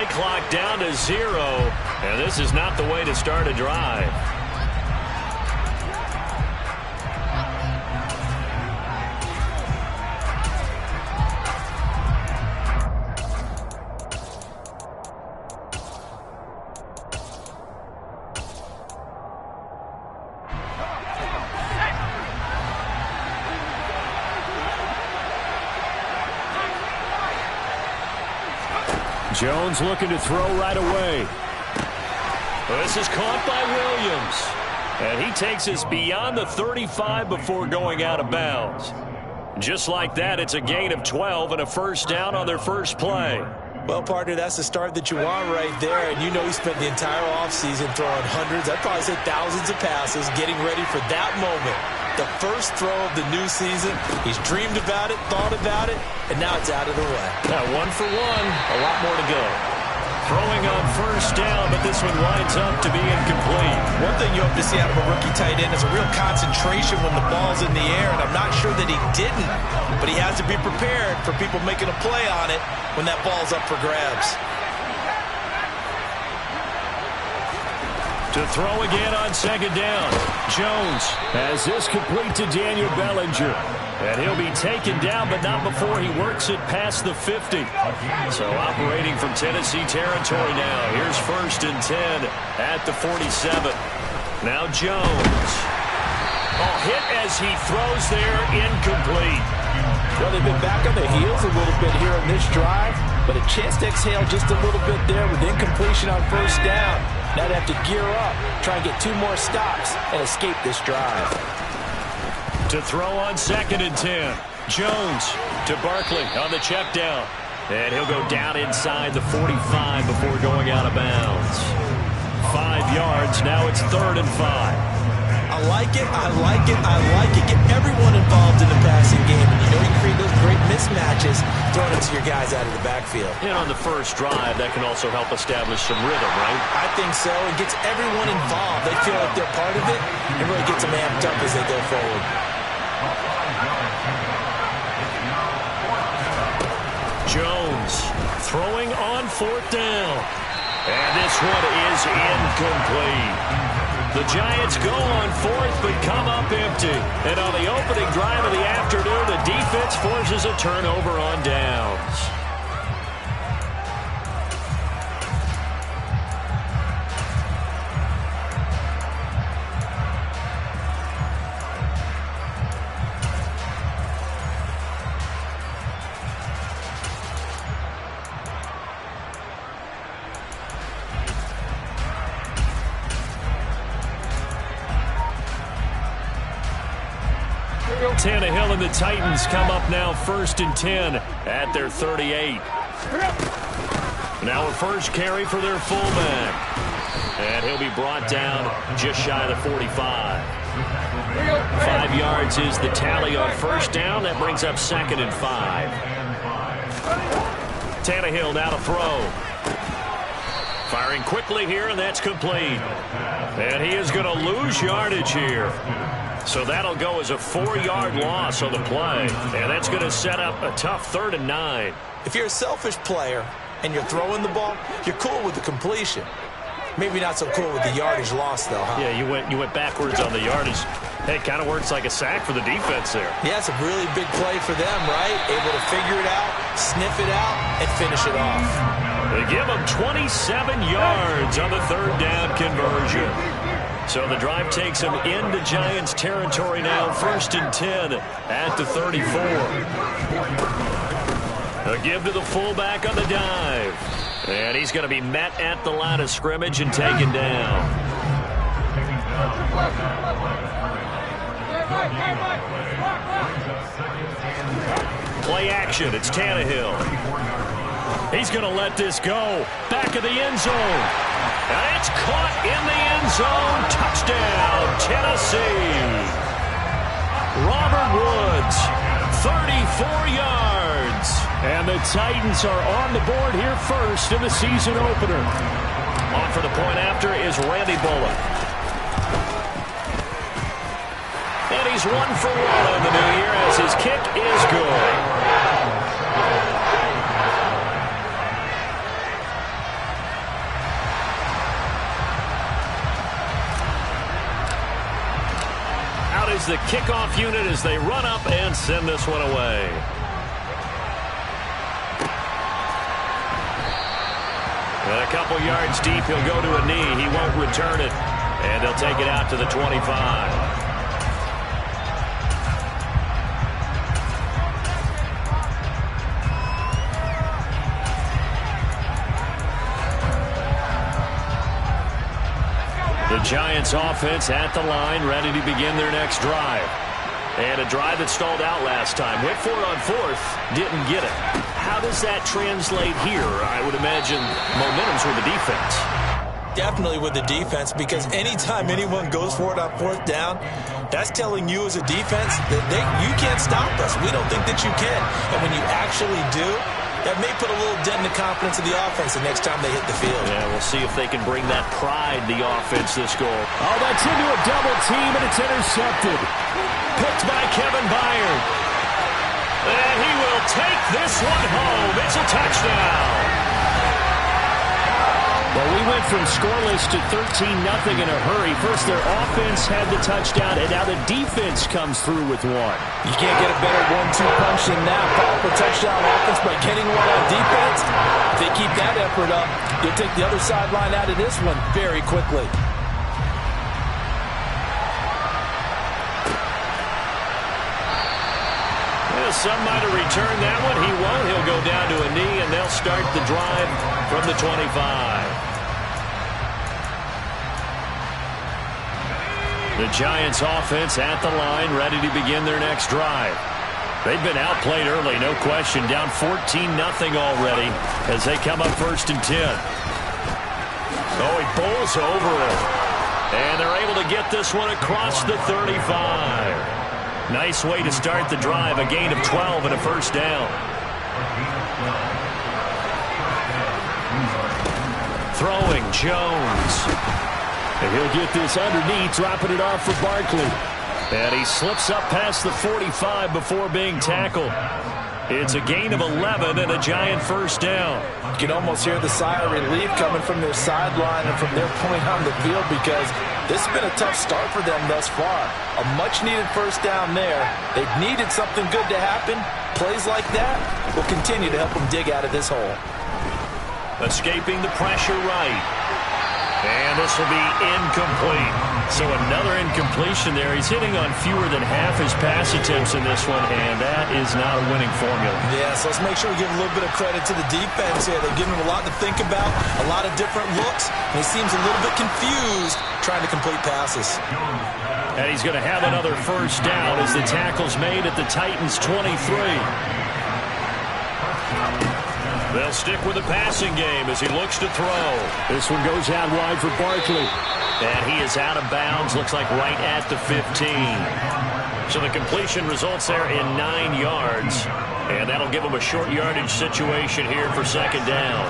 play clock down to 0, and this is not the way to start a drive. Jones looking to throw right away. This is caught by Williams. And he takes us beyond the 35 before going out of bounds. Just like that, it's a gain of 12 and a first down on their first play. Well, partner, that's the start that you want right there. And you know he spent the entire offseason throwing hundreds, I'd probably say thousands of passes, getting ready for that moment. The first throw of the new season. He's dreamed about it, thought about it, and now it's out of the way. Now 1 for 1, a lot more to go. Throwing on first down, but this one winds up to be incomplete. One thing you hope to see out of a rookie tight end is a real concentration when the ball's in the air, and I'm not sure that he didn't, but he has to be prepared for people making a play on it when that ball's up for grabs. To throw again on second down. Jones has this complete to Daniel Bellinger. And he'll be taken down, but not before he works it past the 50. So operating from Tennessee territory now. Here's 1st and 10 at the 47. Now Jones. Oh, hit as he throws there, incomplete. Well, they've been back on their heels a little bit here on this drive, but a chance to exhale just a little bit there with incompletion on first down. Now they have to gear up, try and get 2 more stops, and escape this drive. To throw on 2nd and 10. Jones to Barkley on the check down. And he'll go down inside the 45 before going out of bounds. 5 yards. Now it's 3rd and 5. I like it, I like it, I like it. Get everyone involved in the passing game. And you know you create those great mismatches throwing it to your guys out of the backfield. And on the first drive, that can also help establish some rhythm, right? I think so. It gets everyone involved. They feel like they're part of it and really gets them amped up as they go forward. Jones throwing on 4th down. And this one is incomplete. The Giants go on 4th, but come up empty. And on the opening drive of the afternoon, the defense forces a turnover on downs. Tannehill and the Titans come up now 1st and 10 at their 38. Now a first carry for their fullback. And he'll be brought down just shy of the 45. 5 yards is the tally on first down. That brings up 2nd and 5. Tannehill now to throw. Firing quickly here, and that's complete. And he is going to lose yardage here. So that'll go as a 4-yard loss on the play. And that's going to set up a tough 3rd and 9. If you're a selfish player and you're throwing the ball, you're cool with the completion. Maybe not so cool with the yardage loss, though, huh? Yeah, you went backwards on the yardage. Hey, it kind of works like a sack for the defense there. Yeah, it's a really big play for them, right? Able to figure it out, sniff it out, and finish it off. They give them 27 yards on the 3rd down conversion. So the drive takes them into Giants territory now, 1st and 10 at the 34. A give to the fullback on the dive. And he's going to be met at the line of scrimmage and taken down. Play action, it's Tannehill. He's going to let this go. Back of the end zone. And it's caught in the end zone. Touchdown, Tennessee. Robert Woods, 34 yards. And the Titans are on the board here first in the season opener. On for the point after is Randy Bullock. And he's 1 for 1 on the new year as his kick is good. is the kickoff unit as they run up and send this one away. And a couple yards deep, he'll go to a knee. He won't return it. And they'll take it out to the 25. The Giants offense at the line, ready to begin their next drive. And a drive that stalled out last time. Went for it on fourth, didn't get it. How does that translate here? I would imagine momentum's with the defense. Definitely with the defense, because anytime anyone goes for it on fourth down, that's telling you as a defense that you can't stop us. We don't think that you can. And when you actually do, that may put a little dent in the confidence of the offense the next time they hit the field. Yeah, we'll see if they can bring that pride, the offense, this goal. Oh, that's into a double team, and it's intercepted. Picked by Kevin Byard. And he will take this one home. It's a touchdown. Well, we went from scoreless to 13-0 in a hurry. First, their offense had the touchdown, and now the defense comes through with one. You can't get a better 1-2 punch than that. Powerful touchdown offense by getting one on defense. If they keep that effort up, you'll take the other sideline out of this one very quickly. Some might have returned that one. He won't. He'll go down to a knee, and they'll start the drive from the 25. The Giants offense at the line, ready to begin their next drive. They've been outplayed early, no question. Down 14-0 already as they come up 1st and 10. Oh, he bowls over it. And they're able to get this one across the 35. Nice way to start the drive, a gain of 12 and a first down. Throwing, Jones. And he'll get this underneath, dropping it off for Barkley. And he slips up past the 45 before being tackled. It's a gain of 11 and a Giant first down. You can almost hear the sigh of relief coming from their sideline and from their point on the field, because this has been a tough start for them thus far. A much-needed first down there. They've needed something good to happen. Plays like that will continue to help them dig out of this hole. Escaping the pressure right. And this will be incomplete. So another incompletion there. He's hitting on fewer than half his pass attempts in this one, and that is not a winning formula. Yeah, so let's make sure we give a little bit of credit to the defense here. They're giving him a lot to think about, a lot of different looks, and he seems a little bit confused trying to complete passes. And he's going to have another first down as the tackle's made at the Titans' 23. They'll stick with the passing game as he looks to throw. This one goes out wide for Barkley. And he is out of bounds, looks like right at the 15. So the completion results there in 9 yards. And that'll give him a short yardage situation here for second down.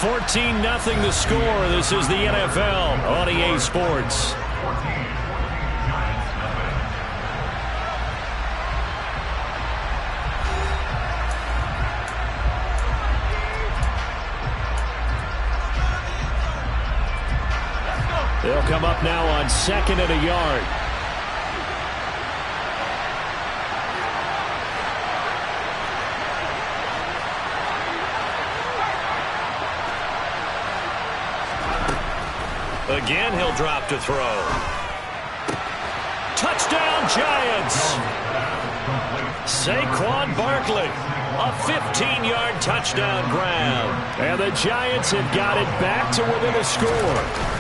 14-0 the score. This is the NFL on EA Sports. They'll come up now on 2nd and a yard. Again, he'll drop to throw. Touchdown, Giants! Saquon Barkley, a 15-yard touchdown grab. And the Giants have got it back to within a score.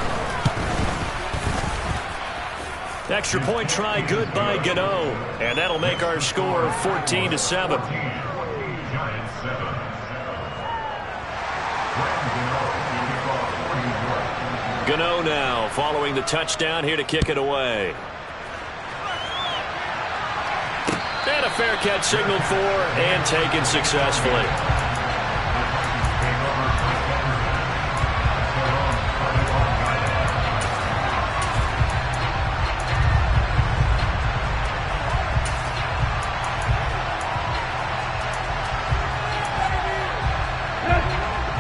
Extra point try good by Gano. And that'll make our score 14-7. Gano now following the touchdown here to kick it away. And a fair catch signaled for and taken successfully.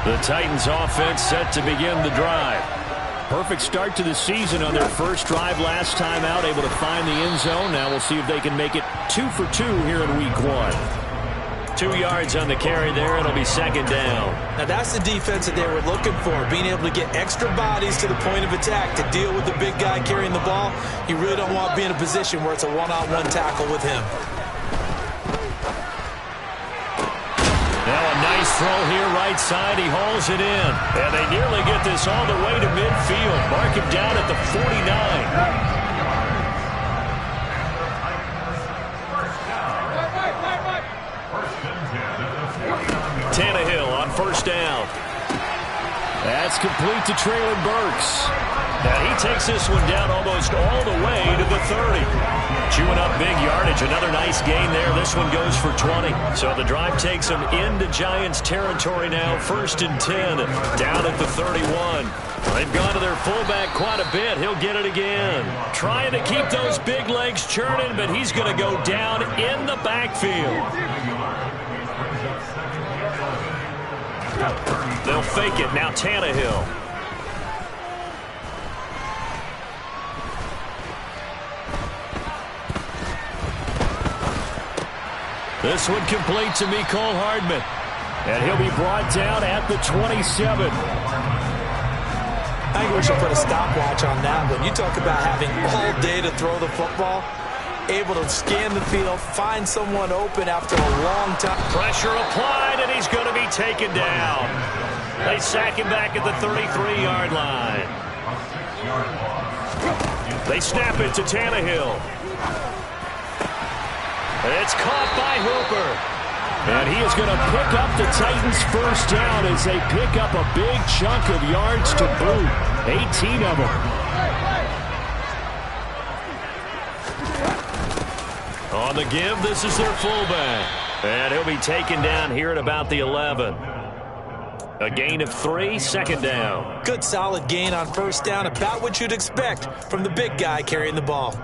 The Titans offense set to begin the drive. Perfect start to the season on their first drive last time out, able to find the end zone. Now we'll see if they can make it 2 for 2 here in week 1. 2 yards on the carry there. It'll be second down. Now that's the defense that they were looking for, being able to get extra bodies to the point of attack to deal with the big guy carrying the ball. You really don't want to be in a position where it's a one-on-one tackle with him. Now a nice throw here right side. He hauls it in. And they nearly get this all the way to midfield. Mark him down at the 49. Tannehill on first down. That's complete to Treylon Burks. And he takes this one down almost all the way to the 30. Chewing up big yardage. Another nice gain there. This one goes for 20. So the drive takes them into Giants territory now. 1st and 10. Down at the 31. They've gone to their fullback quite a bit. He'll get it again. Trying to keep those big legs churning, but he's going to go down in the backfield. They'll fake it. Now Tannehill. This one complete to Mecole Hardman. And he'll be brought down at the 27. I think we should put a stopwatch on that one. You talk about having all day to throw the football, able to scan the field, find someone open after a long time. Pressure applied, and he's going to be taken down. They sack him back at the 33-yard line. They snap it to Tannehill. It's caught by Hooper. And he is going to pick up the Titans' first down as they pick up a big chunk of yards to boot. 18 of them. On the give, this is their fullback. And he'll be taken down here at about the 11. A gain of 3, second down. Good solid gain on first down, about what you'd expect from the big guy carrying the ball.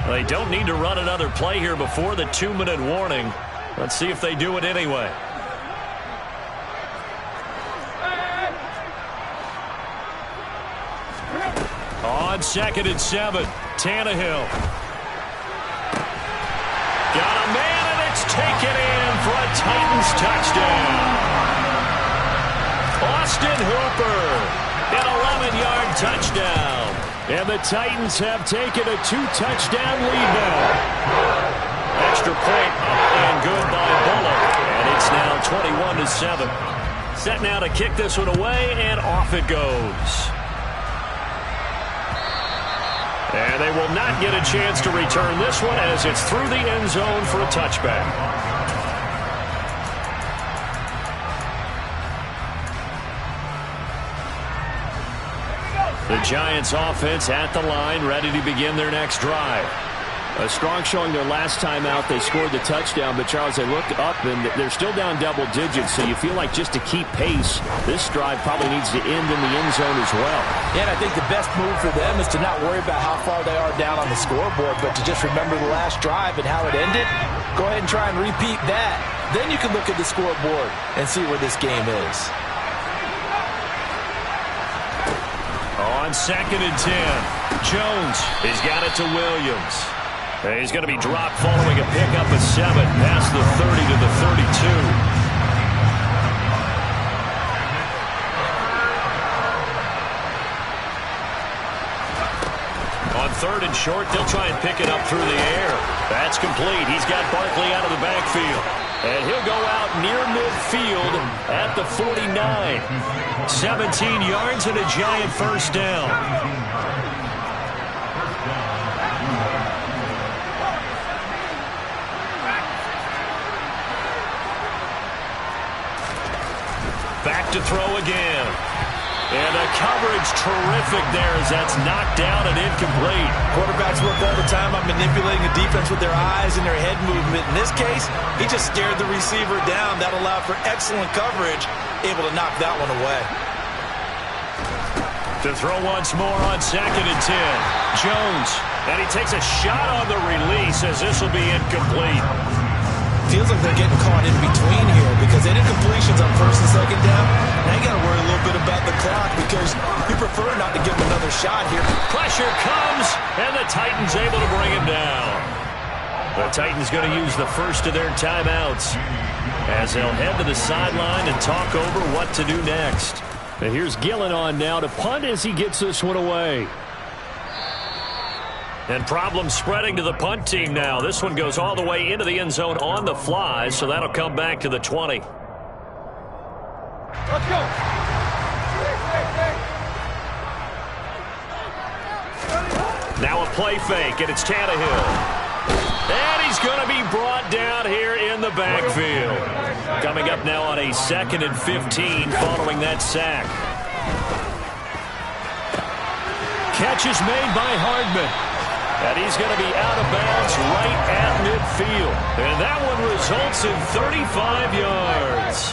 They don't need to run another play here before the 2-minute warning. Let's see if they do it anyway. On 2nd and 7, Tannehill. Got a man, and it's taken in for a Titans touchdown. Austin Hooper, an 11-yard touchdown. And the Titans have taken a 2-touchdown lead now. Extra point up and good by Bullock. And it's now 21-7. Set now to kick this one away, and off it goes. And they will not get a chance to return this one as it's through the end zone for a touchback. The Giants offense at the line, ready to begin their next drive. A strong showing their last time out. They scored the touchdown, but Charles, they look up and they're still down double digits, so you feel like just to keep pace, this drive probably needs to end in the end zone as well. Yeah, and I think the best move for them is to not worry about how far they are down on the scoreboard, but to just remember the last drive and how it ended. Go ahead and try and repeat that. Then you can look at the scoreboard and see where this game is. On 2nd and 10, Jones, he's got it to Williams. And he's going to be dropped following a pickup of 7, past the 30 to the 32. On 3rd and short, they'll try and pick it up through the air. That's complete. He's got Barkley out of the backfield. And he'll go out near midfield at the 49. 17 yards and a Giant first down. Back to throw again. And the coverage terrific there as that's knocked down and incomplete. Quarterbacks work all the time on manipulating the defense with their eyes and their head movement. In this case, he just scared the receiver down. That allowed for excellent coverage, able to knock that one away. To throw once more on 2nd and 10. Jones, and he takes a shot on the release as this will be incomplete. feels like they're getting caught in between here because they did completions on first and second down. Now you got to worry a little bit about the clock because you prefer not to give them another shot here. Pressure comes, and the Titans able to bring him down. The Titans going to use the first of their timeouts as they'll head to the sideline and talk over what to do next. And here's Gillen on now to punt as he gets this one away. And problems spreading to the punt team now. This one goes all the way into the end zone on the fly, so that'll come back to the 20. Let's go. Now a play fake, and it's Tannehill. And he's going to be brought down here in the backfield. Coming up now on a 2nd and 15 following that sack. Catch is made by Hardman. And he's going to be out of bounds right at midfield. And that one results in 35 yards.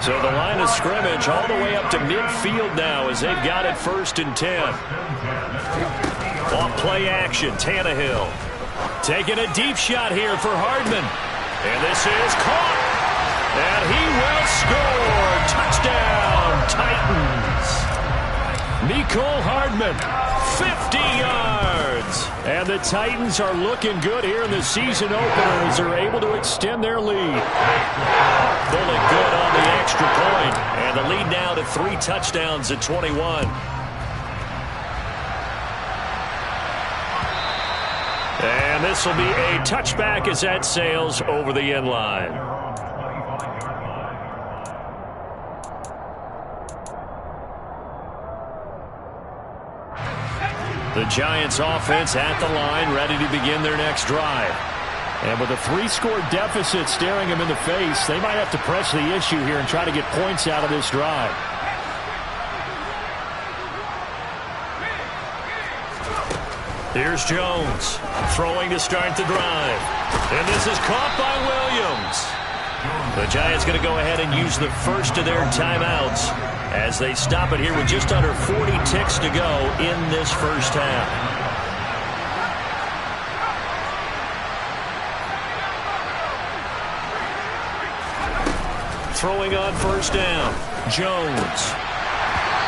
So the line of scrimmage all the way up to midfield now as they've got it 1st and 10. Off play action, Tannehill. Taking a deep shot here for Hardman. And this is caught. And he will score. Touchdown, Titans. Mecole Hardman, 50 yards. And the Titans are looking good here in the season opener as they're able to extend their lead. Pulling good on the extra point. And the lead now to 3 touchdowns at 21. And this will be a touchback as that sails over the end line. The Giants offense at the line, ready to begin their next drive. And with a 3-score deficit staring them in the face, they might have to press the issue here and try to get points out of this drive. Here's Jones, throwing to start the drive. And this is caught by Williams. The Giants going to go ahead and use the first of their timeouts as they stop it here with just under 40 ticks to go in this first half. Throwing on first down, Jones.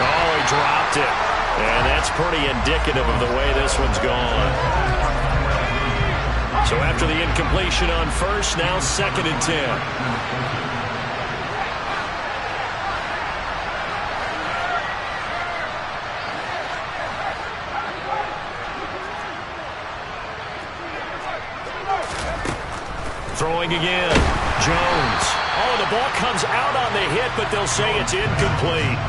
Oh, he dropped it. And that's pretty indicative of the way this one's gone. So after the incompletion on first, now 2nd and 10. Throwing again. Jones. Oh, the ball comes out on the hit, but they'll say it's incomplete.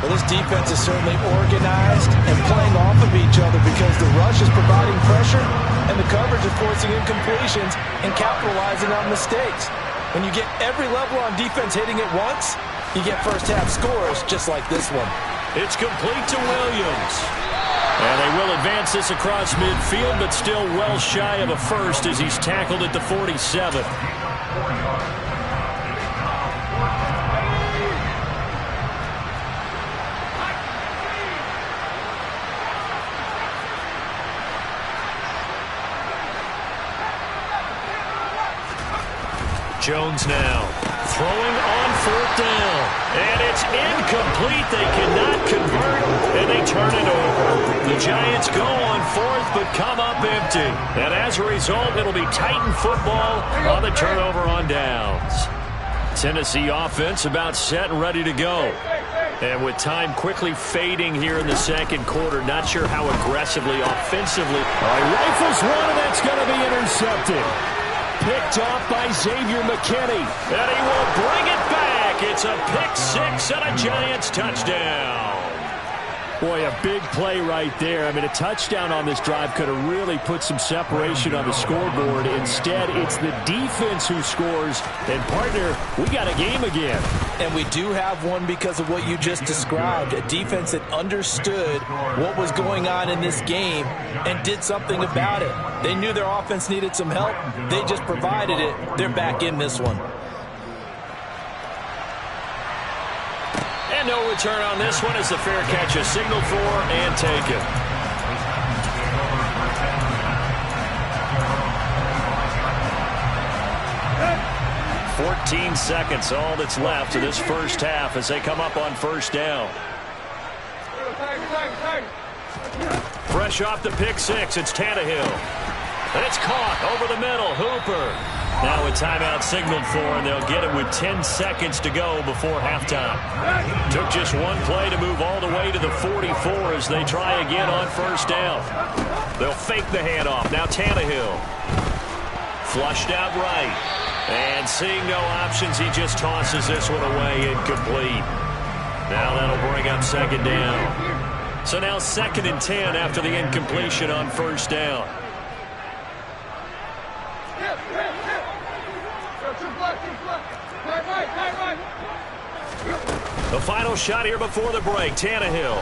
Well, this defense is certainly organized and playing off of each other because the rush is providing pressure and the coverage is forcing incompletions and capitalizing on mistakes. When you get every level on defense hitting it once, you get first-half scores just like this one. It's complete to Williams. And they will advance this across midfield, but still well shy of a first as he's tackled at the 47. Jones now throwing on 4th down. And it's incomplete. They cannot convert, and they turn it over. The Giants go on 4th, but come up empty. And as a result, it'll be Titan football on the turnover on downs. Tennessee offense about set and ready to go. And with time quickly fading here in the second quarter, not sure how aggressively, offensively. Rifles one, and that's going to be intercepted. Picked off by Xavier McKinney. And he will bring it back. It's a pick 6 and a Giants touchdown. Boy, a big play right there. I mean, a touchdown on this drive could have really put some separation on the scoreboard. Instead, it's the defense who scores. And, partner, we got a game again. And we do have one because of what you just described. A defense that understood what was going on in this game and did something about it. They knew their offense needed some help. They just provided it. They're back in this one. And no return on this one as the fair catch is signaled for and taken. 14 seconds, all that's left of this first half as they come up on first down. Fresh off the pick six, it's Tannehill. And it's caught over the middle. Hooper. Now a timeout signaled for, and they'll get it with 10 seconds to go before halftime. Took just one play to move all the way to the 44 as they try again on first down. They'll fake the handoff. Now Tannehill. Flushed out right. And seeing no options, he just tosses this one away, incomplete. Now that'll bring up second down. So now 2nd and 10 after the incompletion on first down. The final shot here before the break, Tannehill.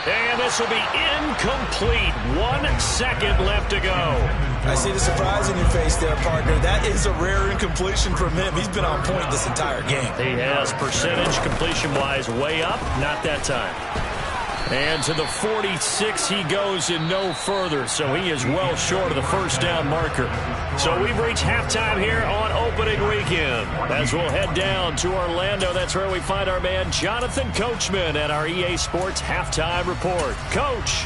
And this will be incomplete. 1 second left to go. I see the surprise in your face there, partner. That is a rare incompletion from him. He's been on point this entire game. He has, percentage completion-wise way up. Not that time. And to the 46 he goes and no further, so he is well short of the first down marker. So we've reached halftime here on opening weekend. As we'll head down to Orlando, that's where we find our man Jonathan Coachman at our EA Sports Halftime Report. Coach,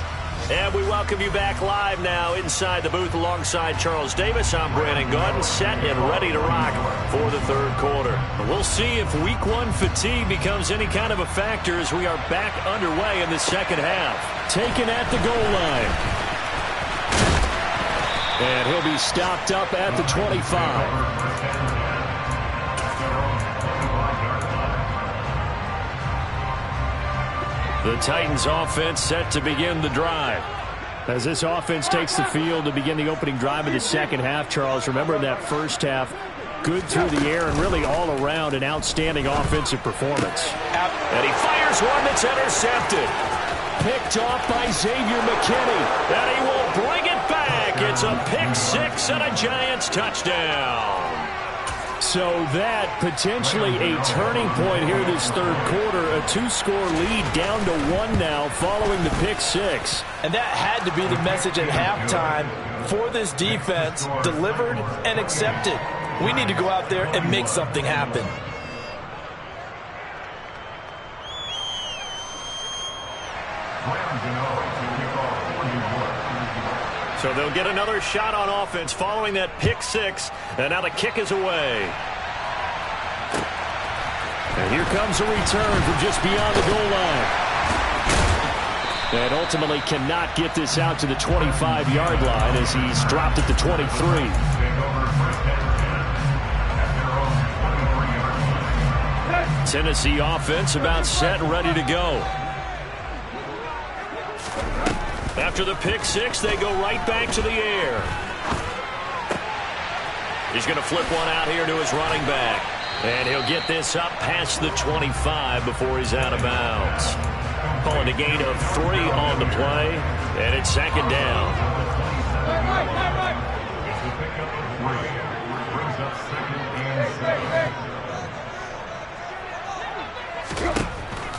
and we welcome you back live now inside the booth alongside Charles Davis. I'm Brandon Gaudin, set and ready to rock for the third quarter. We'll see if week one fatigue becomes any kind of a factor as we are back underway in the second half. Taken at the goal line. And he'll be stopped up at the 25. The Titans offense set to begin the drive. As this offense takes the field to begin the opening drive of the second half, Charles, remember in that first half, good through the air and really all around an outstanding offensive performance. And he fires one that's intercepted. Picked off by Xavier McKinney. And he will bring it back. It's a pick six and a Giants touchdown. So that potentially a turning point here this third quarter. A 2-score lead down to 1 now following the pick six. And that had to be the message at halftime for this defense. Delivered and accepted. We need to go out there and make something happen. So they'll get another shot on offense following that pick six. And now the kick is away. And here comes a return from just beyond the goal line. And ultimately cannot get this out to the 25-yard line as he's dropped at the 23. Tennessee offense about set and ready to go. After the pick six, they go right back to the air. He's going to flip one out here to his running back. And he'll get this up past the 25 before he's out of bounds. Calling a gain of 3 on the play. And it's second down.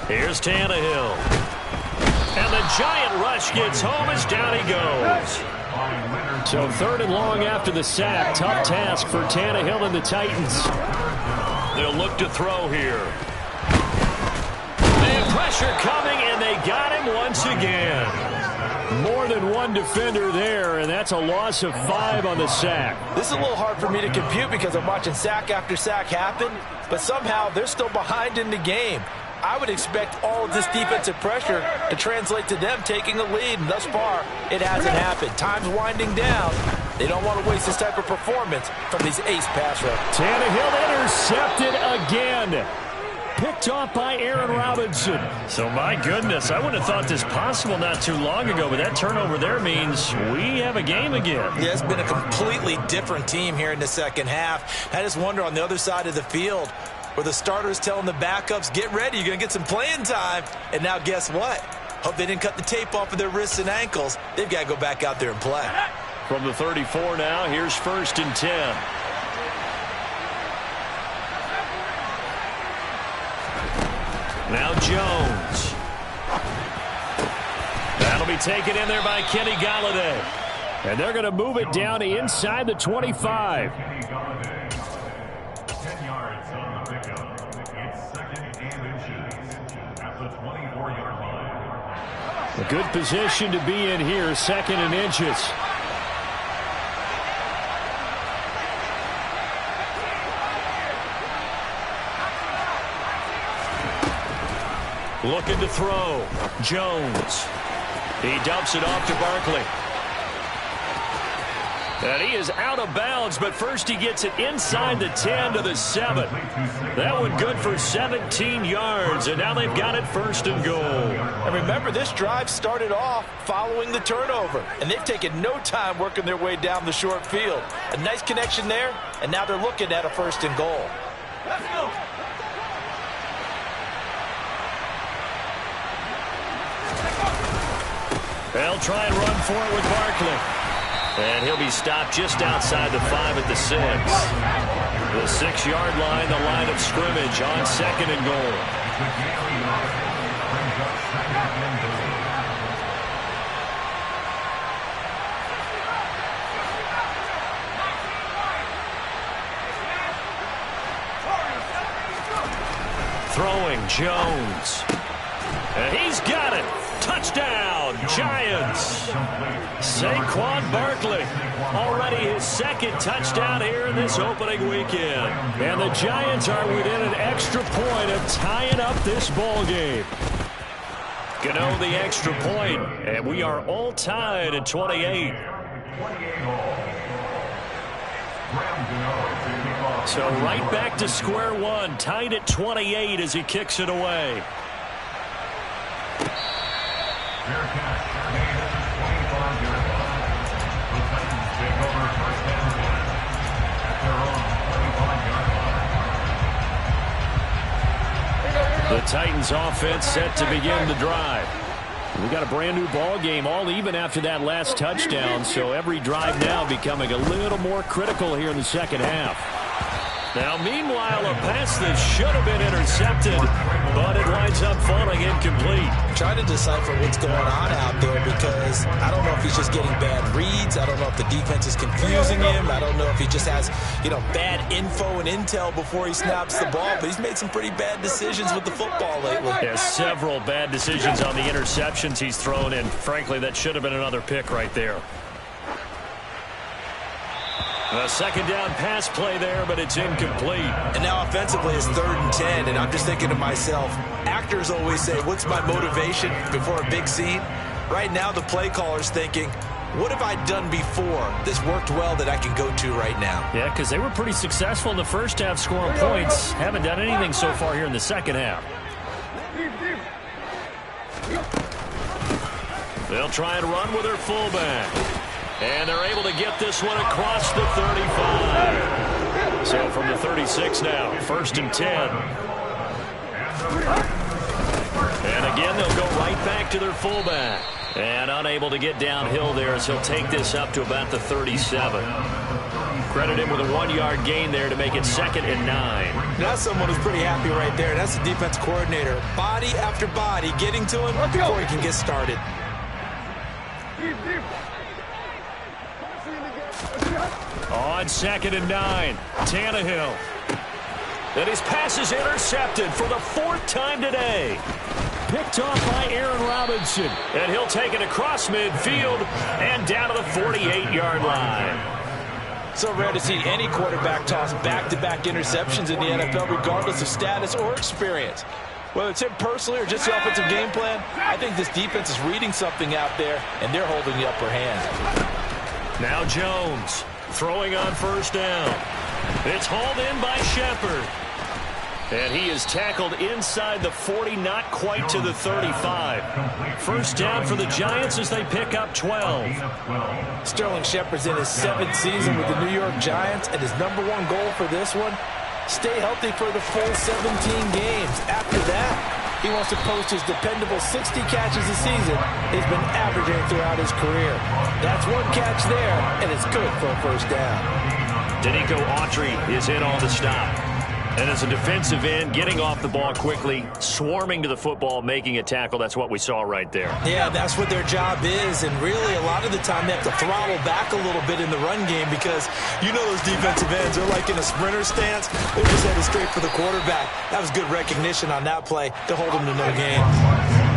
Here's Tannehill. And the giant rush gets home as down he goes. So 3rd and long after the sack. Tough task for Tannehill and the Titans. They'll look to throw here. And pressure coming, and they got him once again. More than one defender there, and that's a loss of 5 on the sack. This is a little hard for me to compute because I'm watching sack after sack happen, but somehow they're still behind in the game. I would expect all of this defensive pressure to translate to them taking the lead, and thus far, it hasn't happened. Time's winding down. They don't want to waste this type of performance from these ace pass rushers. Tannehill intercepted again. Picked off by Aaron Robinson. So, my goodness, I wouldn't have thought this possible not too long ago, but that turnover there means we have a game again. Yeah, it's been a completely different team here in the second half. I just wonder on the other side of the field, where the starters telling the backups, get ready, you're going to get some playing time. And now guess what? Hope they didn't cut the tape off of their wrists and ankles. They've got to go back out there and play. From the 34 now, here's 1st and 10. Now Jones. That'll be taken in there by Kenny Golladay. And they're going to move it down to inside the 25. It's 2nd and inches at the 24-yard line. A good position to be in here, 2nd and inches. Looking to throw. Jones. He dumps it off to Barkley. And he is out of bounds, but first he gets it inside the 10 to the 7. That one good for 17 yards, and now they've got it 1st and goal. And remember, this drive started off following the turnover, and they've taken no time working their way down the short field. A nice connection there, and now they're looking at a 1st and goal. Let's go. They'll try and run for it with Barkley. And he'll be stopped just outside the 5 at the 6. The 6-yard line, the line of scrimmage on 2nd and goal. Throwing Jones. And he's got it. Touchdown, Giants. Saquon Barkley, already his 2nd touchdown here in this opening weekend. And the Giants are within an extra point of tying up this ball game. Gano the extra point, and we are all tied at 28. So right back to square one, tied at 28 as he kicks it away. The Titans offense set to begin the drive. We got a brand new ball game, all even after that last touchdown, so every drive now becoming a little more critical here in the 2nd half. Now, meanwhile, a pass that should have been intercepted, but it winds up falling incomplete. I'm trying to decipher what's going on out there because I don't know if he's just getting bad reads. I don't know if the defense is confusing him. I don't know if he just has, bad info and intel before he snaps the ball. But he's made some pretty bad decisions with the football lately. Yeah, several bad decisions on the interceptions he's thrown, and frankly, that should have been another pick right there. A 2nd down pass play there, but it's incomplete. And now offensively it's 3rd and 10, and I'm just thinking to myself, actors always say, what's my motivation before a big scene? Right now the play caller's thinking, what have I done before? This worked well that I can go to right now. Yeah, because they were pretty successful in the 1st half scoring points. Haven't done anything so far here in the 2nd half. They'll try and run with their fullback. And they're able to get this one across the 35. So from the 36 now, 1st and 10. And again, they'll go right back to their fullback. And unable to get downhill there as he'll take this up to about the 37. Credit him with a 1-yard gain there to make it 2nd and 9. That's someone who's pretty happy right there. That's the defense coordinator. Body after body getting to him before he can get started. On 2nd and 9, Tannehill. And his pass is intercepted for the 4th time today. Picked off by Aaron Robinson. And he'll take it across midfield and down to the 48-yard line. So rare to see any quarterback toss back-to-back interceptions in the NFL, regardless of status or experience. Whether it's him personally or just the offensive game plan, I think this defense is reading something out there, and they're holding the upper hand. Now Jones throwing on 1st down. It's hauled in by Shepard. And he is tackled inside the 40, not quite to the 35. 1st down for the Giants as they pick up 12. Sterling Shepard's in his 7th season with the New York Giants, and his #1 goal for this one, stay healthy for the full 17 games. After that, he wants to post his dependable 60 catches a season he's been averaging throughout his career. That's 1 catch there, and it's good for a 1st down. Denico Autry is in on the stop. And as a defensive end, getting off the ball quickly, swarming to the football, making a tackle, that's what we saw right there. Yeah, that's what their job is, and really a lot of the time they have to throttle back a little bit in the run game because you know those defensive ends are like in a sprinter stance. They're just headed straight for the quarterback. That was good recognition on that play to hold them to no gain.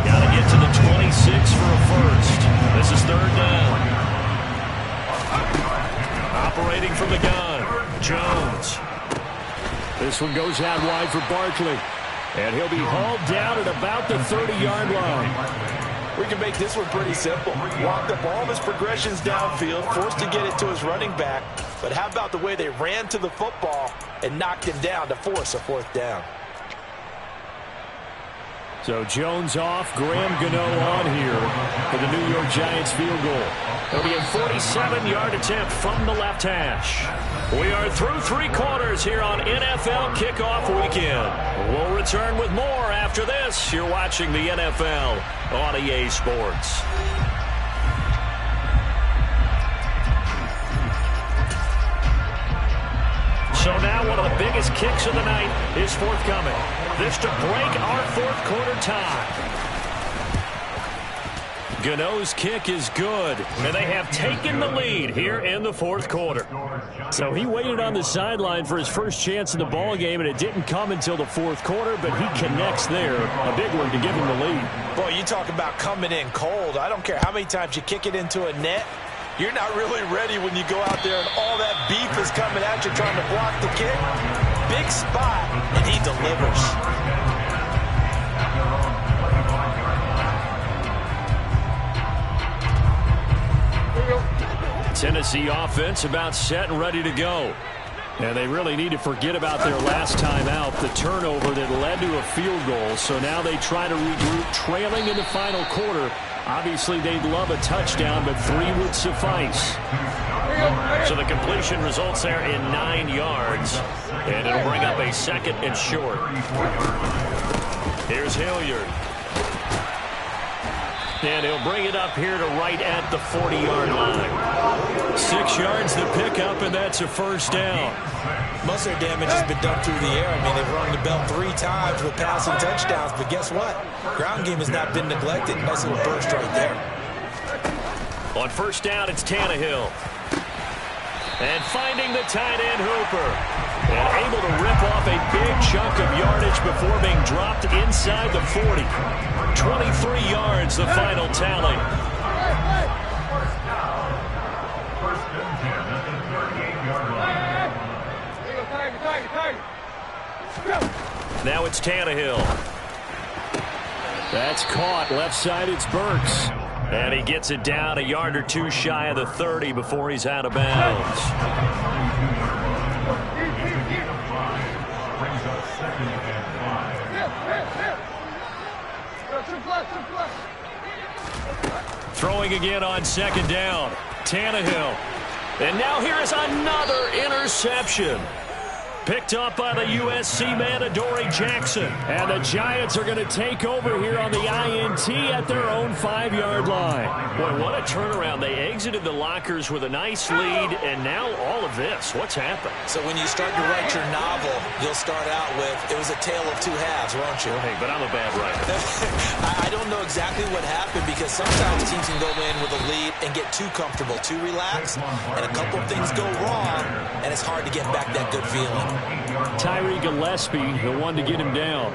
Got to get to the 26 for a first. This is third down. Operating from the gun, Jones. This one goes out wide for Barkley. And he'll be hauled down at about the 30-yard line. We can make this one pretty simple. Walked up all of his progressions downfield, forced to get it to his running back. But how about the way they ran to the football and knocked him down to force a fourth down? So Jones off, Graham Gano on here for the New York Giants field goal. It'll be a 47-yard attempt from the left hash. We are through three quarters here on NFL Kickoff Weekend. We'll return with more after this. You're watching the NFL on EA Sports. So now one of the biggest kicks of the night is forthcoming. This to break our fourth quarter tie. Gano's kick is good, and they have taken the lead here in the fourth quarter. So he waited on the sideline for his first chance in the ball game, and it didn't come until the fourth quarter, but he connects there. A big one to give him the lead. Boy, you talk about coming in cold. I don't care how many times you kick it into a net. You're not really ready when you go out there and all that beef is coming at you trying to block the kick. Big spot, and he delivers. Tennessee offense about set and ready to go. And they really need to forget about their last time out, the turnover that led to a field goal. So now they try to regroup, trailing in the final quarter. Obviously, they'd love a touchdown, but 3 would suffice. So the completion results there in 9 yards. And it'll bring up a second and short. Here's Hilliard. And he'll bring it up here to right at the 40-yard line. 6 yards to pick up, and that's a first down. Most of their damage has been done through the air. I mean, they've rung the bell 3 times with passing touchdowns, but guess what? Ground game has not been neglected. Nice little burst right there. On first down, it's Tannehill. And finding the tight end Hooper. And able to rip off a big chunk of yardage before being dropped inside the 40. 23 yards, the final tally. Now it's Tannehill. That's caught. Left side, it's Burks. And he gets it down a yard or 2 shy of the 30 before he's out of bounds. Throwing again on second down. Tannehill. And now here is another interception. Picked up by the USC man, Adoree Jackson. And the Giants are going to take over here on the INT at their own 5-yard line. Boy, what a turnaround. They exited the lockers with a nice lead, and now all of this. What's happened? So when you start to write your novel, you'll start out with, it was a tale of 2 halves, won't you? Hey, but I'm a bad writer. I don't know exactly what happened because sometimes teams can go in with a lead and get too comfortable, too relaxed, and a couple of things go wrong, and it's hard to get back that good feeling. Tyree Gillespie, the one to get him down.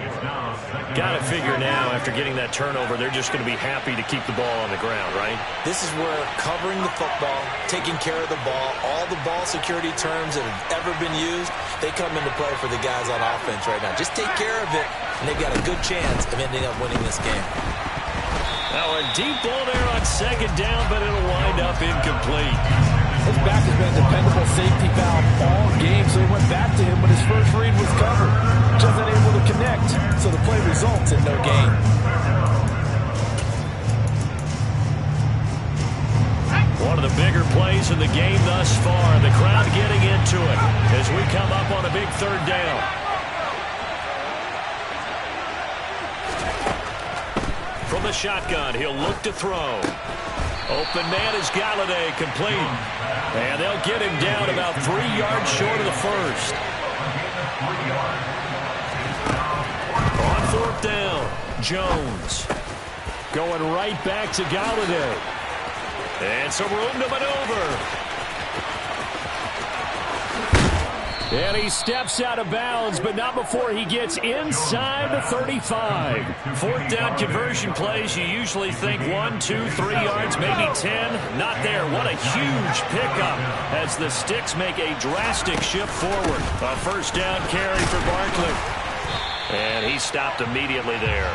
Got to figure now, after getting that turnover, they're just going to be happy to keep the ball on the ground, right? This is where covering the football, taking care of the ball, all the ball security terms that have ever been used, they come into play for the guys on offense right now. Just take care of it, and they've got a good chance of ending up winning this game. Now a deep ball there on second down, but it'll wind up incomplete. His back has been a dependable safety valve all game, so he went back to him when his first read was covered. Just unable to connect, so the play results in no gain. One of the bigger plays in the game thus far. The crowd getting into it as we come up on a big third down. From the shotgun, he'll look to throw. Open man is Galladay, complete. And they'll get him down about 3 yards short of the first. Jones. Going right back to Golladay. And some room to maneuver. And he steps out of bounds, but not before he gets inside the 35. Fourth down conversion plays, you usually think 1, 2, 3 yards, maybe 10. Not there. What a huge pickup as the Sticks make a drastic shift forward. A first down carry for Barkley. And he stopped immediately there.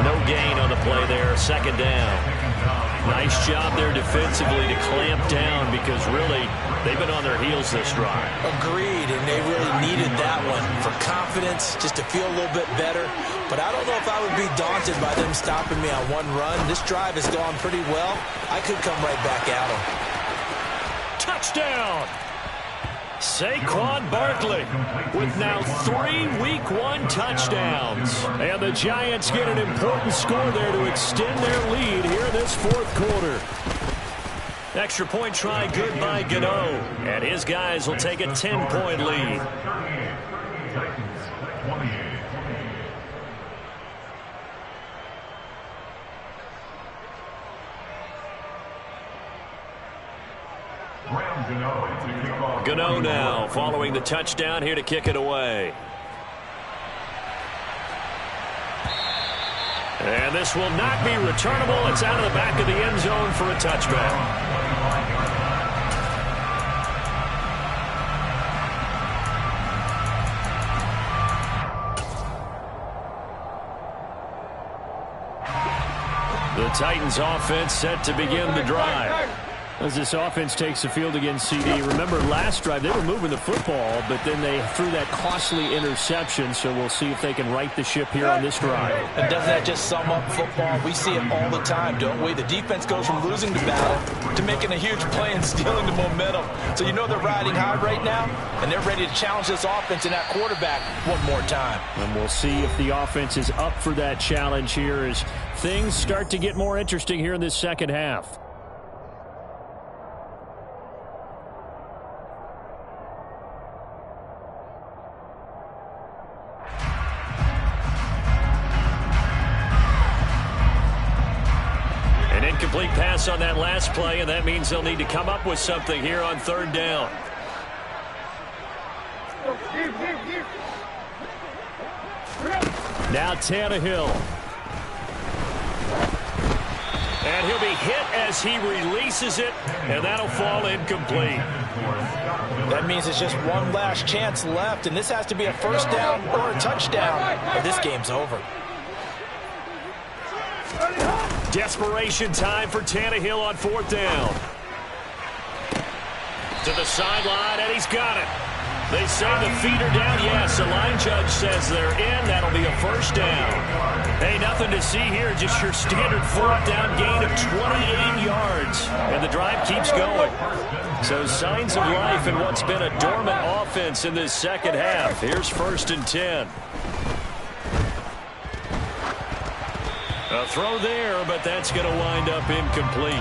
No gain on the play there. Second down. Nice job there defensively to clamp down because really they've been on their heels this drive. Agreed, and they really needed that one for confidence, just to feel a little bit better. But I don't know if I would be daunted by them stopping me on one run. This drive has gone pretty well. I could come right back at them. Touchdown! Saquon Barkley with now 3 Week 1 touchdowns. And the Giants get an important score there to extend their lead here in this fourth quarter. Extra point try good by Gano. And his guys will take a 10-point lead. Gano now following the touchdown here to kick it away. And this will not be returnable. It's out of the back of the end zone for a touchback. The Titans offense set to begin the drive. As this offense takes the field against CD. Remember, last drive, they were moving the football, but then they threw that costly interception, so we'll see if they can right the ship here on this drive. And doesn't that just sum up football? We see it all the time, don't we? The defense goes from losing the battle to making a huge play and stealing the momentum. So you know they're riding high right now, and they're ready to challenge this offense and that quarterback one more time. And we'll see if the offense is up for that challenge here as things start to get more interesting here in this second half. Incomplete pass on that last play, and that means they'll need to come up with something here on third down. Now Tannehill. And he'll be hit as he releases it, and that'll fall incomplete. That means it's just one last chance left, and this has to be a first down or a touchdown, or this game's over. Desperation time for Tannehill on fourth down. To the sideline, and he's got it. They say the feet are down. Yes, the line judge says they're in. That'll be a first down. Hey, nothing to see here. Just your standard fourth down gain of 28 yards. And the drive keeps going. So signs of life in what's been a dormant offense in this second half. Here's 1st and 10. A throw there, but that's going to wind up incomplete.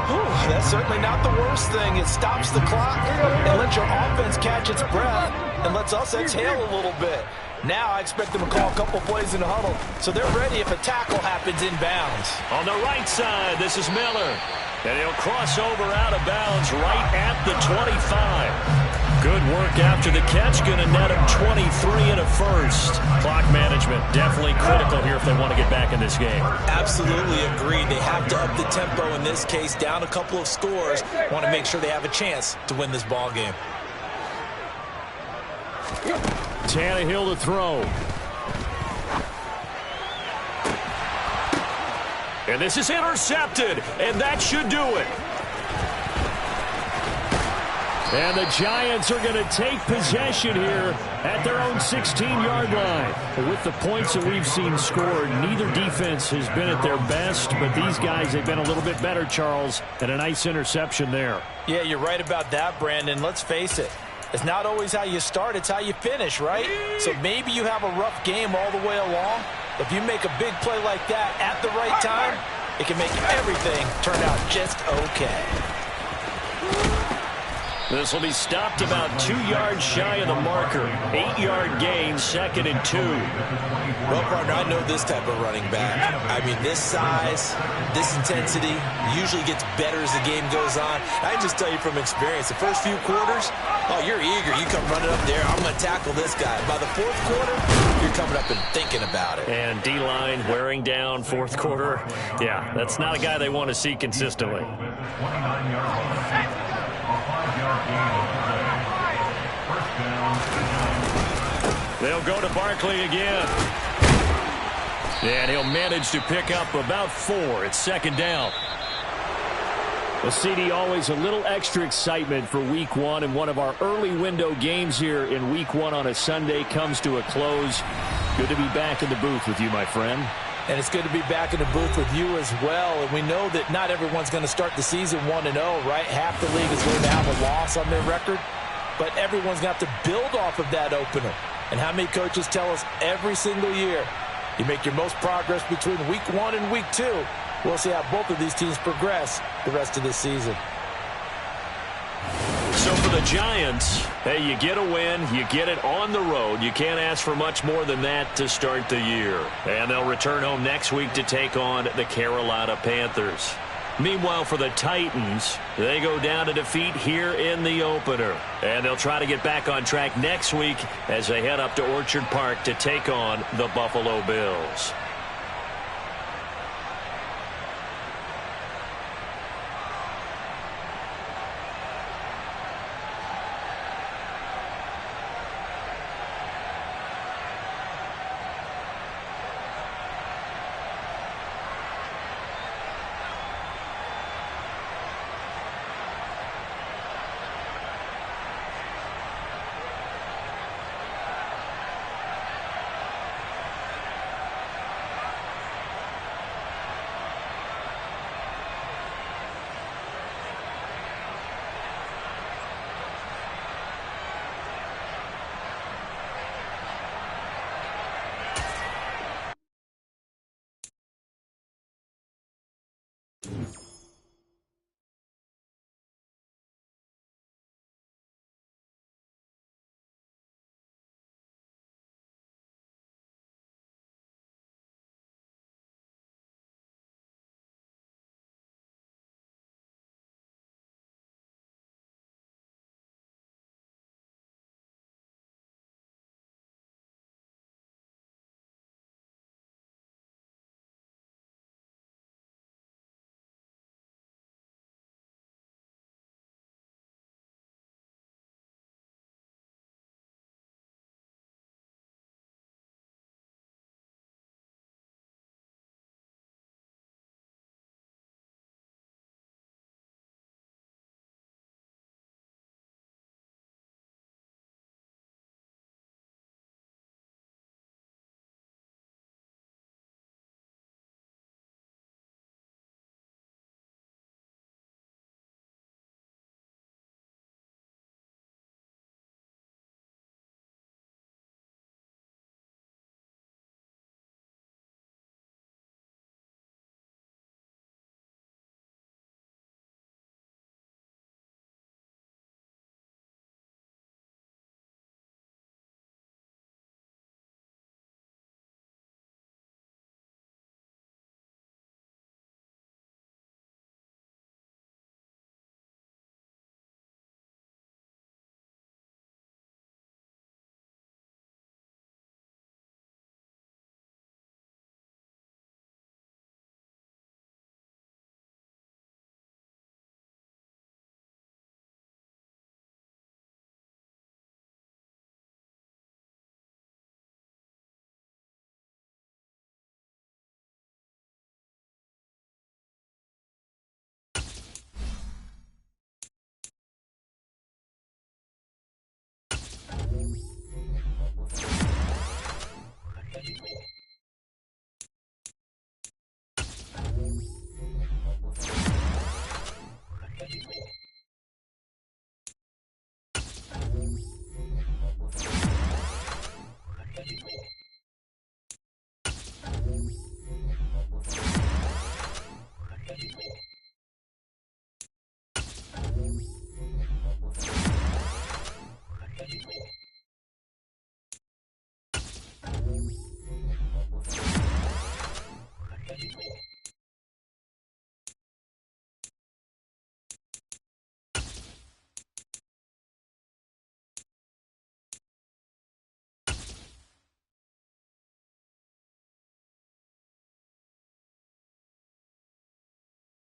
Whew, that's certainly not the worst thing. It stops the clock and lets your offense catch its breath and lets us exhale a little bit. Now I expect them to call a couple plays in the huddle, so they're ready if a tackle happens inbounds. On the right side, this is Miller. And he'll cross over out of bounds right at the 25. Good work after the catch. Going to net him 23 and a first. Clock management definitely critical here if they want to get back in this game. Absolutely agreed. They have to up the tempo in this case. Down a couple of scores. Want to make sure they have a chance to win this ball game. Tannehill to throw. And this is intercepted, and that should do it. And the Giants are going to take possession here at their own 16-yard line. But with the points that we've seen scored, neither defense has been at their best, but these guys have been a little bit better, Charles, and a nice interception there. Yeah, you're right about that, Brandon. Let's face it. It's not always how you start, it's how you finish, right? So maybe you have a rough game all the way along. If you make a big play like that at the right time, it can make everything turn out just okay. This will be stopped about 2 yards shy of the marker. 8-yard gain, 2nd and 2. Well, partner, I know this type of running back. I mean, this size, this intensity usually gets better as the game goes on. I can just tell you from experience, the first few quarters, oh, you're eager. You come running up there, I'm going to tackle this guy. By the fourth quarter, you're coming up and thinking about it. And D-line wearing down fourth quarter. Yeah, that's not a guy they want to see consistently. They'll go to Barkley again. And he'll manage to pick up about 4. It's 2nd down. Well, CD, always a little extra excitement for Week 1, and one of our early window games here in Week 1 on a Sunday comes to a close. Good to be back in the booth with you, my friend. And it's good to be back in the booth with you as well. And we know that not everyone's going to start the season 1-0, right? Half the league is going to have a loss on their record. But everyone's going to have to build off of that opener. And how many coaches tell us every single year, you make your most progress between Week 1 and Week 2. We'll see how both of these teams progress the rest of this season. So for the Giants, hey, you get a win, you get it on the road. You can't ask for much more than that to start the year. And they'll return home next week to take on the Carolina Panthers. Meanwhile, for the Titans, they go down to defeat here in the opener. And they'll try to get back on track next week as they head up to Orchard Park to take on the Buffalo Bills.